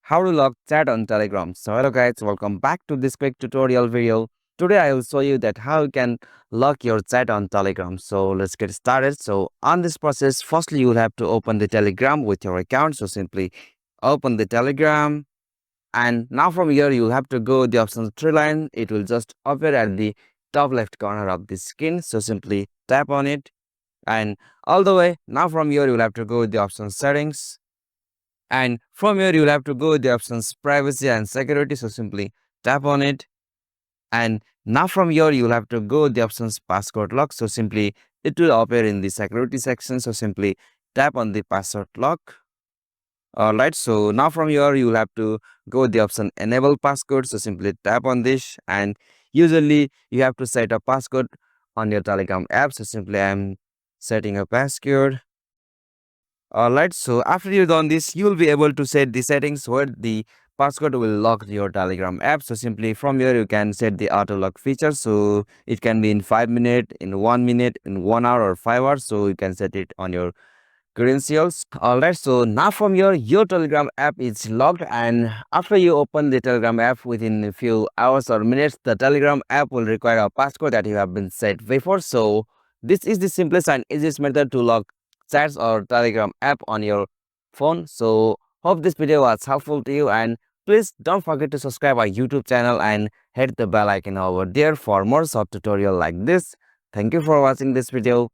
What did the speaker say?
how to lock chat on Telegram. So hello guys, welcome back to this quick tutorial video. Today I will show you that how you can lock your chat on Telegram. So let's get started. So on this process, firstly you will have to open the Telegram with your account. So simply open the Telegram, and now from here you will have to go the option three line. It will just appear at the top left corner of the screen. So simply tap on it, and all the way now from here you will have to go with the option settings, and from here you'll have to go with the options privacy and security. So simply tap on it, and now from here you'll have to go with the options passcode lock. So simply it will appear in the security section. So simply tap on the password lock. Alright, so now from here you'll have to go with the option enable passcode. So simply tap on this, and usually you have to set a passcode on your Telegram app. So simply I'm setting a passcode. Alright, so after you've done this, you will be able to set the settings where the passcode will lock your Telegram app. So simply from here, you can set the auto lock feature. So it can be in 5 minutes, in 1 minute, in 1 hour or 5 hours. So you can set it on your credentials. Alright, so now from here your Telegram app is locked, and after you open the Telegram app within a few hours or minutes, the Telegram app will require a passcode that you have been set before. So this is the simplest and easiest method to lock chats or Telegram app on your phone. So hope this video was helpful to you, and please don't forget to subscribe our YouTube channel and hit the bell icon over there for more short tutorial like this. Thank you for watching this video.